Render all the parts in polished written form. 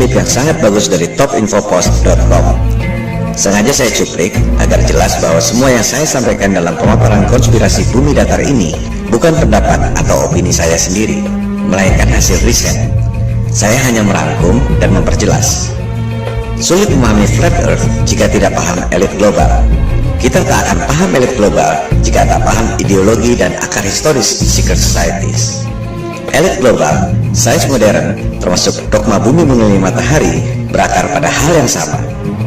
kutip yang sangat bagus dari topinfopost.com. Sengaja saya cuplik agar jelas bahwa semua yang saya sampaikan dalam pemaparan konspirasi bumi datar ini bukan pendapat atau opini saya sendiri, melainkan hasil riset. Saya hanya merangkum dan memperjelas. Sulit memahami flat earth jika tidak paham elit global. Kita tak akan paham elit global jika tak paham ideologi dan akar historis secret societies. Elit global, sains modern, termasuk dogma bumi mengelilingi matahari, berakar pada hal yang sama,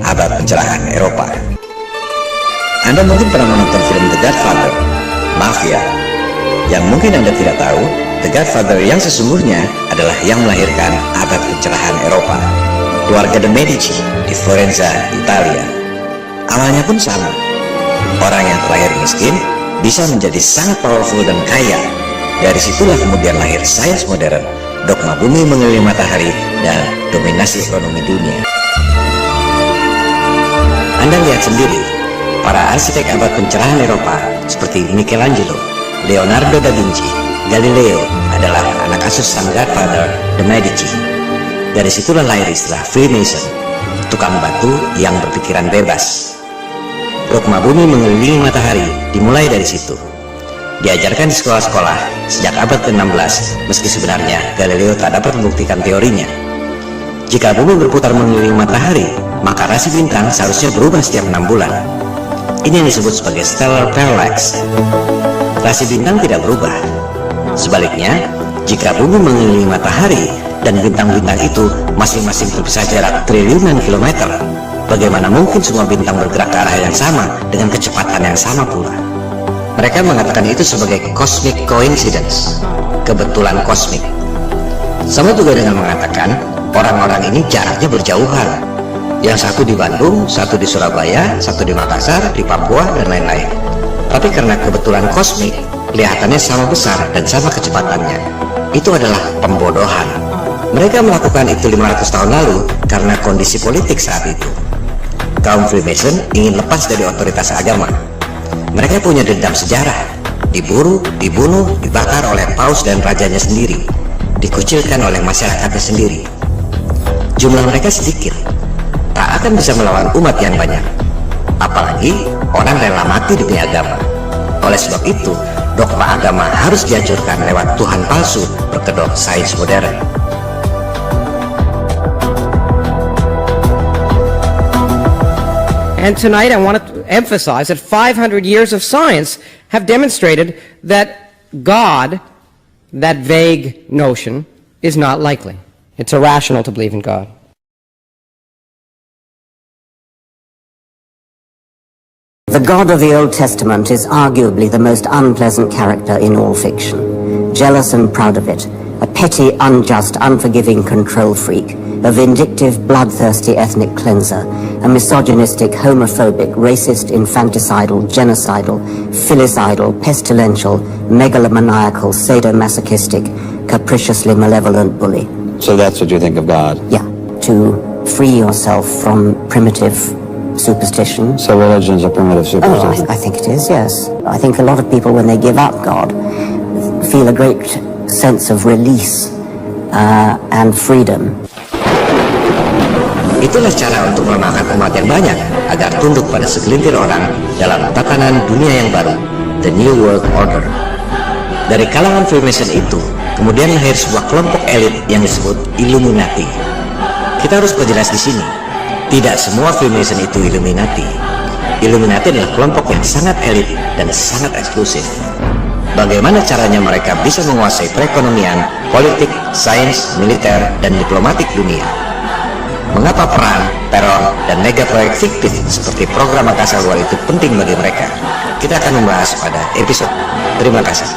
abad pencerahan Eropa. Anda mungkin pernah menonton film The Godfather, Mafia. Yang mungkin Anda tidak tahu, The Godfather yang sesungguhnya adalah yang melahirkan abad pencerahan Eropa. Keluarga de Medici di Florenza, Italia. Awalnya pun sama. Orang yang terlahir miskin bisa menjadi sangat powerful dan kaya. Dari situlah kemudian lahir sains modern, dogma bumi mengelilingi matahari, dan dominasi ekonomi dunia. Anda lihat sendiri, para arsitek abad pencerahan Eropa seperti Michelangelo, Leonardo da Vinci, Galileo adalah anak asuh sang Godfather, the Medici. Dari situlah lahir istilah Freemason, tukang batu yang berpikiran bebas. Dogma bumi mengelilingi matahari dimulai dari situ. Diajarkan di sekolah-sekolah sejak abad ke-16, meski sebenarnya Galileo tak dapat membuktikan teorinya. Jika bumi berputar mengelilingi matahari, maka rasi bintang seharusnya berubah setiap 6 bulan. Ini yang disebut sebagai stellar parallax. Rasi bintang tidak berubah. Sebaliknya, jika bumi mengelilingi matahari dan bintang-bintang itu masing-masing terpisah jarak triliunan kilometer, bagaimana mungkin semua bintang bergerak ke arah yang sama dengan kecepatan yang sama pula? Mereka mengatakan itu sebagai cosmic coincidence, kebetulan kosmik. Sama juga dengan mengatakan orang-orang ini jaraknya berjauhan. Yang satu di Bandung, satu di Surabaya, satu di Makassar, di Papua, dan lain-lain. Tapi karena kebetulan kosmik, kelihatannya sama besar dan sama kecepatannya. Itu adalah pembodohan. Mereka melakukan itu 500 tahun lalu karena kondisi politik saat itu. Kaum Freemason ingin lepas dari otoritas agama. Mereka punya dendam sejarah, diburu, dibunuh, dibakar oleh paus dan rajanya sendiri, dikucilkan oleh masyarakatnya sendiri. Jumlah mereka sedikit, tak akan bisa melawan umat yang banyak, apalagi orang rela mati demi agama. Oleh sebab itu, dogma agama harus dihancurkan lewat Tuhan palsu berkedok sains modern. And tonight I want to emphasize that 500 years of science have demonstrated that God, that vague notion, is not likely. It's irrational to believe in God. The God of the Old Testament is arguably the most unpleasant character in all fiction. Jealous and proud of it, a petty, unjust, unforgiving control freak, a vindictive, bloodthirsty ethnic cleanser, a misogynistic, homophobic, racist, infanticidal, genocidal, filicidal, pestilential, megalomaniacal, sadomasochistic, capriciously malevolent bully. So that's what you think of God? Yeah, to free yourself from primitive superstition. So religion's a primitive superstition? Oh, I think it is, yes. I think a lot of people, when they give up God, feel a great sense of release and freedom. Itulah cara untuk melemahkan umat yang banyak agar tunduk pada segelintir orang dalam tatanan dunia yang baru, the New World Order. Dari kalangan Freemason itu, kemudian lahir sebuah kelompok elit yang disebut Illuminati. Kita harus perjelas di sini, tidak semua Freemason itu Illuminati. Illuminati adalah kelompok yang sangat elit dan sangat eksklusif. Bagaimana caranya mereka bisa menguasai perekonomian, politik, sains, militer, dan diplomatik dunia? Mengapa perang, teror, dan mega proyek fiktif seperti program angkasa luar itu penting bagi mereka? Kita akan membahas pada episode. Terima kasih.